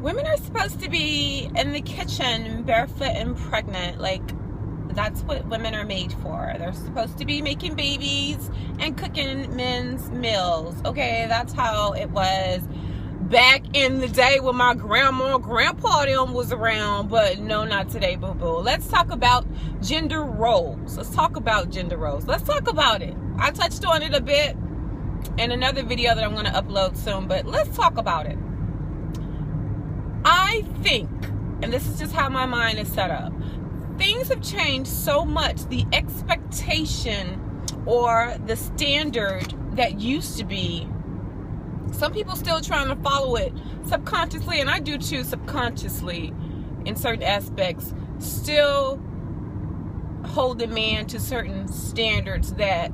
Women are supposed to be in the kitchen barefoot and pregnant. Like, that's what women are made for. They're supposed to be making babies and cooking men's meals. Okay, that's how it was back in the day when my grandma and grandpa them was around. But no, not today, boo-boo. Let's talk about gender roles. Let's talk about gender roles. Let's talk about it. I touched on it a bit in another video that I'm going to upload soon, but let's talk about it. I think, and this is just how my mind is set up, things have changed so much. The expectation or the standard that used to be, some people still trying to follow it subconsciously, and I do too, subconsciously in certain aspects, still hold a man to certain standards that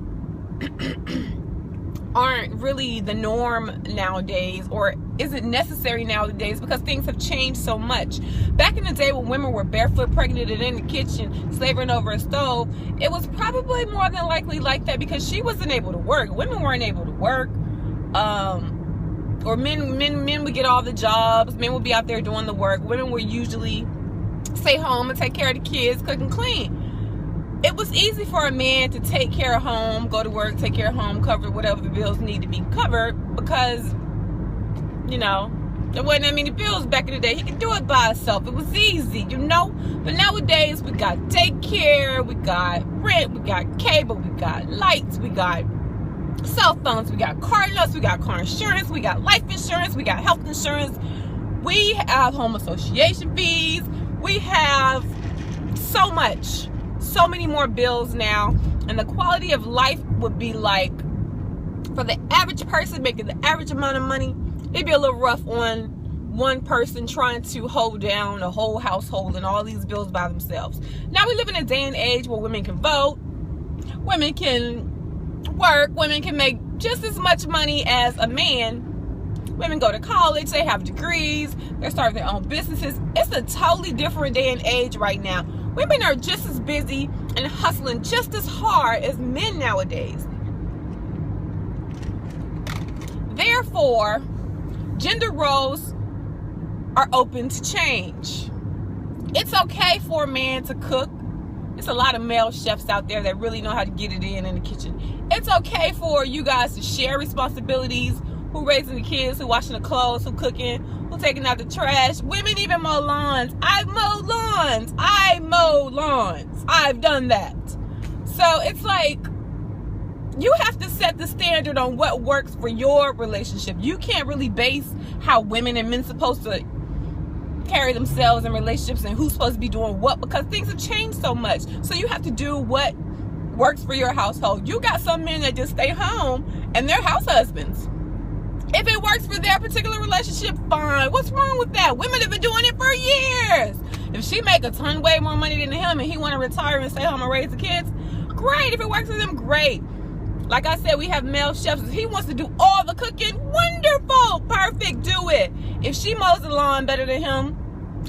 aren't really the norm nowadays, or isn't necessary nowadays, because things have changed so much. Back in the day when women were barefoot, pregnant, and in the kitchen slavering over a stove, it was probably more than likely like that because she wasn't able to work. Women weren't able to work, or men would get all the jobs. Men would be out there doing the work. Women would usually stay home and take care of the kids, cook and clean. It was easy for a man to take care of home, go to work, take care of home, cover whatever the bills need to be covered, because, you know, there wasn't that many bills back in the day. He could do it by himself. It was easy, you know. But nowadays, we got daycare, we got rent, we got cable, we got lights, we got cell phones, we got car notes, we got car insurance, we got life insurance, we got health insurance, we have home association fees, we have so much. So many more bills now, and the quality of life would be like, for the average person making the average amount of money, it'd be a little rough on one person trying to hold down a whole household and all these bills by themselves. Now we live in a day and age where women can vote, women can work, women can make just as much money as a man. Women go to college, they have degrees, they're starting their own businesses. It's a totally different day and age right now. Women are just as busy and hustling just as hard as men nowadays. Therefore, gender roles are open to change. It's okay for a man to cook. There's a lot of male chefs out there that really know how to get it in the kitchen. It's okay for you guys to share responsibilities. Who raising the kids, who washing the clothes, who cooking, who taking out the trash. Women even mow lawns. I mow lawns. I mow lawns. I've done that. So it's like, you have to set the standard on what works for your relationship. You can't really base how women and men supposed to carry themselves in relationships and who's supposed to be doing what, because things have changed so much. So you have to do what works for your household. You got some men that just stay home and they're house husbands. If it works for their particular relationship, fine. What's wrong with that? Women have been doing it for years. If she make a ton way more money than him and he want to retire and stay home and raise the kids, great. If it works for them, great. Like I said, we have male chefs. If he wants to do all the cooking, wonderful, perfect, do it. If she mows the lawn better than him,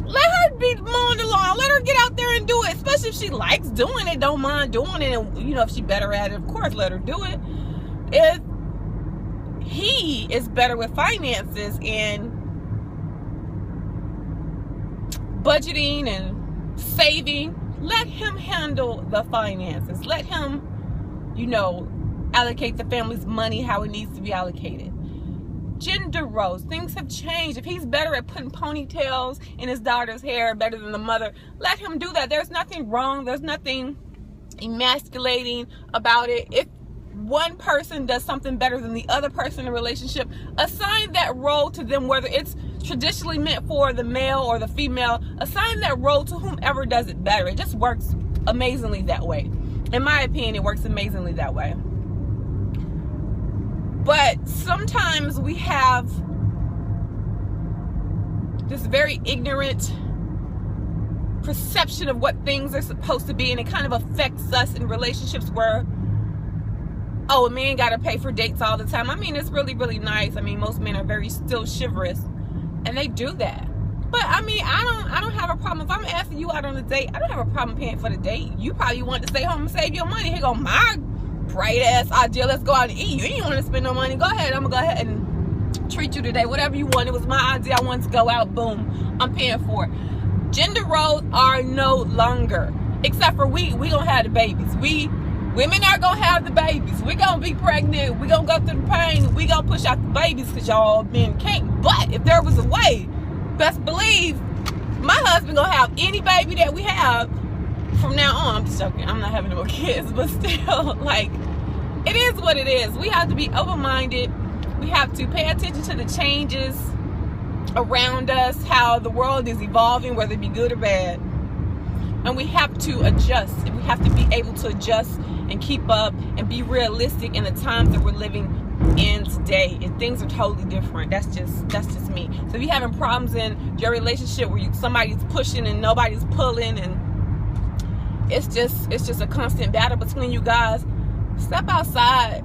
let her be mowing the lawn. Let her get out there and do it, especially if she likes doing it, don't mind doing it. And, you know, if she's better at it, of course, let her do it. If he is better with finances and budgeting and saving, let him handle the finances. Let him, you know, allocate the family's money how it needs to be allocated. Gender roles, things have changed. If he's better at putting ponytails in his daughter's hair better than the mother, let him do that. There's nothing wrong, there's nothing emasculating about it. If one person does something better than the other person in a relationship, assign that role to them, whether it's traditionally meant for the male or the female. Assign that role to whomever does it better. It just works amazingly that way. In my opinion, it works amazingly that way. But sometimes we have this very ignorant perception of what things are supposed to be, and it kind of affects us in relationships where, oh, a man got to pay for dates all the time. I mean, it's really, really nice. I mean, most men are very still chivalrous, and they do that. But I mean, I don't have a problem. If I'm asking you out on a date, I don't have a problem paying for the date. You probably want to stay home and save your money. Here go my bright ass idea. Let's go out and eat. You ain't want to spend no money. Go ahead. I'm gonna go ahead and treat you today, whatever you want. It was my idea. I wanted to go out. Boom. I'm paying for it. Gender roles are no longer, except for we gonna have the babies. Women are gonna have the babies. We gonna be pregnant. We gonna go through the pain. We gonna push out the babies because y'all men can't. But if there was a way, best believe my husband gonna have any baby that we have from now on. I'm just joking. I'm not having no more kids, but still, like, it is what it is. We have to be open-minded. We have to pay attention to the changes around us, how the world is evolving, whether it be good or bad. And we have to adjust. We have to be able to adjust and keep up and be realistic in the times that we're living in today. And things are totally different. That's just me. So if you're having problems in your relationship where somebody's pushing and nobody's pulling, and it's just a constant battle between you guys, step outside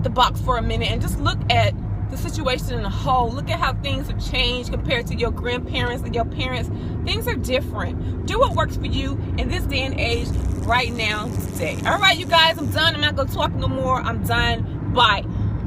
the box for a minute and just look at the situation in a whole. Look at how things have changed compared to your grandparents and your parents. Things are different. Do what works for you in this day and age right now, today. All right, you guys, I'm done. I'm not going to talk no more. I'm done. Bye.